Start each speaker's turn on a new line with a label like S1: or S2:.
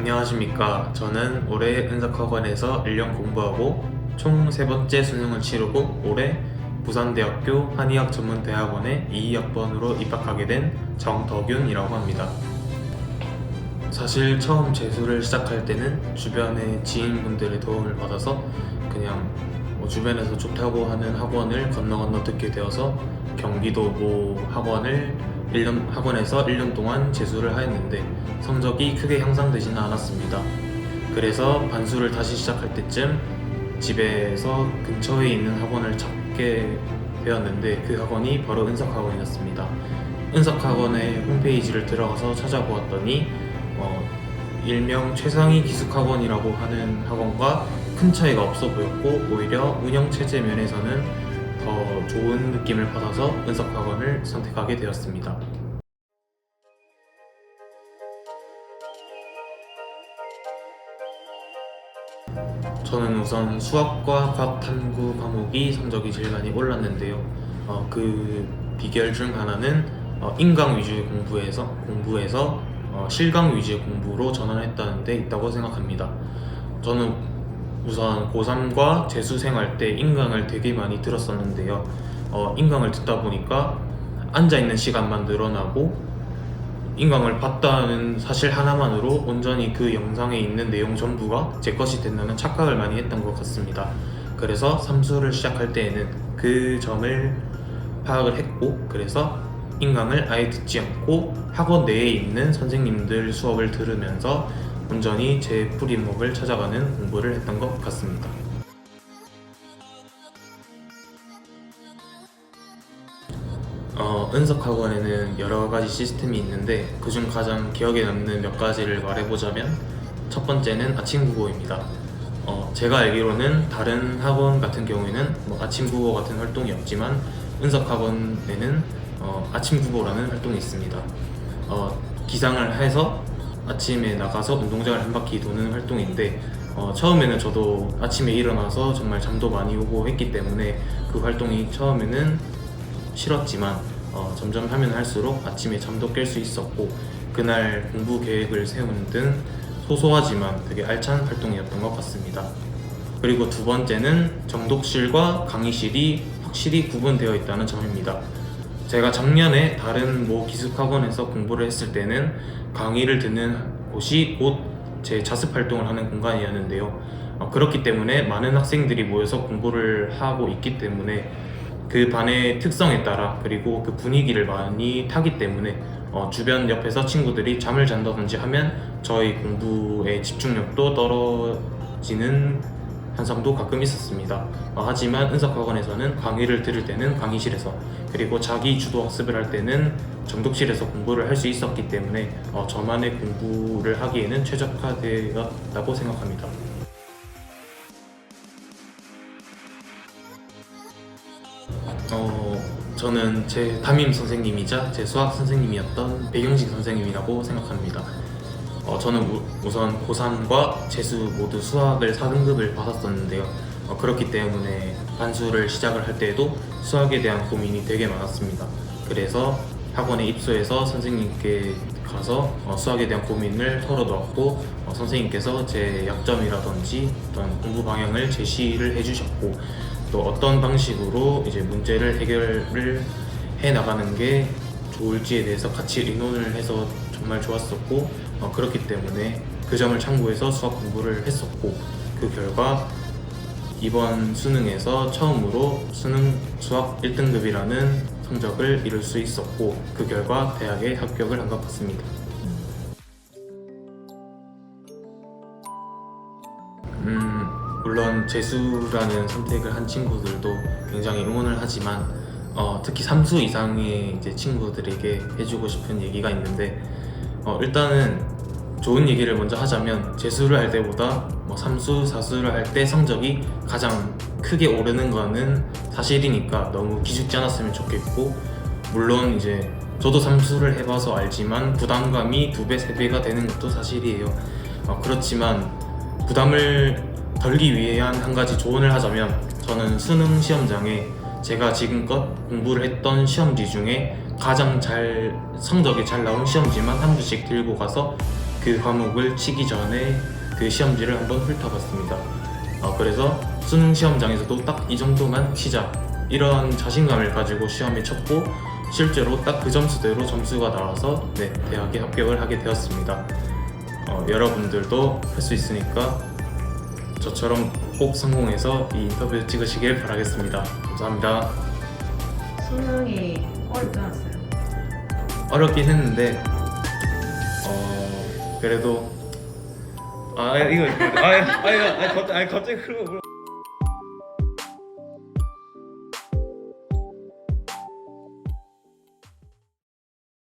S1: 안녕하십니까. 저는 올해 은사학원에서 1년 공부하고 총 3번째 수능을 치르고 올해 부산대학교 한의학전문대학원에 2학번으로 입학하게 된 정덕윤이라고 합니다. 사실 처음 재수를 시작할 때는 주변의 지인분들의 도움을 받아서 그냥 주변에서 좋다고 하는 학원을 건너 듣게 되어서 경기도 모 학원에서 1년 동안 재수를 하였는데 성적이 크게 향상되지는 않았습니다. 그래서 반수를 다시 시작할 때쯤 집에서 근처에 있는 학원을 찾게 되었는데 그 학원이 바로 은석학원이었습니다. 은석학원의 홈페이지를 들어가서 찾아보았더니 일명 최상위 기숙학원이라고 하는 학원과 큰 차이가 없어 보였고 오히려 운영체제 면에서는 더 좋은 느낌을 받아서 은석학원을 선택하게 되었습니다. 저는 우선 수학과 과학탐구 과목이 성적이 제일 많이 올랐는데요. 그 비결 중 하나는 인강 위주의 공부에서 실강 위주의 공부로 전환했다는 데 있다고 생각합니다. 저는 우선 고3과 재수생활 때 인강을 되게 많이 들었었는데요. 인강을 듣다 보니까 앉아있는 시간만 늘어나고 인강을 봤다는 사실 하나만으로 온전히 그 영상에 있는 내용 전부가 제 것이 된다는 착각을 많이 했던 것 같습니다. 그래서 삼수를 시작할 때에는 그 점을 파악을 했고 그래서 인강을 아예 듣지 않고 학원 내에 있는 선생님들 수업을 들으면서 온전히 제 뿌리목을 찾아가는 공부를 했던 것 같습니다. 은석학원에는 여러 가지 시스템이 있는데 그중 가장 기억에 남는 몇 가지를 말해보자면 첫 번째는 아침 국어입니다. 제가 알기로는 다른 학원 같은 경우에는 아침 국어 같은 활동이 없지만 은석학원에는 아침 국어라는 활동이 있습니다. 기상을 해서 아침에 나가서 운동장을 한 바퀴 도는 활동인데 처음에는 저도 아침에 일어나서 정말 잠도 많이 오고 했기 때문에 그 활동이 처음에는 싫었지만 점점 하면 할수록 아침에 잠도 깰 수 있었고 그날 공부 계획을 세우는 등 소소하지만 되게 알찬 활동이었던 것 같습니다. 그리고 두 번째는 정독실과 강의실이 확실히 구분되어 있다는 점입니다. 제가 작년에 다른 모 기숙학원에서 공부를 했을 때는 강의를 듣는 곳이 곧 제 자습 활동을 하는 공간이었는데요. 그렇기 때문에 많은 학생들이 모여서 공부를 하고 있기 때문에 그 반의 특성에 따라 그리고 그 분위기를 많이 타기 때문에 주변 옆에서 친구들이 잠을 잔다든지 하면 저희 공부의 집중력도 떨어지는 현상도 가끔 있었습니다. 하지만 은석학원에서는 강의를 들을 때는 강의실에서 그리고 자기 주도 학습을 할 때는 정독실에서 공부를 할 수 있었기 때문에 저만의 공부를 하기에는 최적화되었다고 생각합니다. 저는 제 담임 선생님이자 제 수학 선생님이었던 배경식 선생님이라고 생각합니다. 저는 우선 고3과 재수 모두 수학을 4등급을 받았었는데요. 그렇기 때문에 반수를 시작을 할 때에도 수학에 대한 고민이 되게 많았습니다. 그래서 학원에 입소해서 선생님께 가서 수학에 대한 고민을 털어놓았고 선생님께서 제 약점이라든지 어떤 공부 방향을 제시를 해주셨고 또 어떤 방식으로 이제 문제를 해결을 해 나가는 게 좋을지에 대해서 같이 의논을 해서 정말 좋았었고 그렇기 때문에 그 점을 참고해서 수학 공부를 했었고 그 결과 이번 수능에서 처음으로 수학 1등급이라는 성적을 이룰 수 있었고 그 결과 대학에 합격을 한 것 같습니다. 물론 재수라는 선택을 한 친구들도 굉장히 응원을 하지만 특히 3수 이상의 이제 친구들에게 해주고 싶은 얘기가 있는데 일단은 좋은 얘기를 먼저 하자면 재수를 할 때보다 3수, 4수를 할 때 성적이 가장 크게 오르는 거는 사실이니까 너무 기죽지 않았으면 좋겠고 물론 이제 저도 3수를 해봐서 알지만 부담감이 2배, 3배가 되는 것도 사실이에요. 그렇지만 부담을 덜기 위한 한 가지 조언을 하자면 저는 수능 시험장에 제가 지금껏 공부를 했던 시험지 중에 가장 성적이 잘 나온 시험지만 한 부씩 들고 가서 그 과목을 치기 전에 그 시험지를 한번 훑어봤습니다. 그래서 수능 시험장에서도 딱 이 정도만 치자, 이런 자신감을 가지고 시험에 쳤고 실제로 딱 그 점수대로 점수가 나와서 대학에 합격을 하게 되었습니다. 여러분들도 할 수 있으니까 저처럼 꼭 성공해서 이 인터뷰 찍으시길 바라겠습니다. 감사합니다.
S2: 수능이 어렵지 않았어요?
S1: 어렵긴 했는데 그래도 이거 갑자기 그러고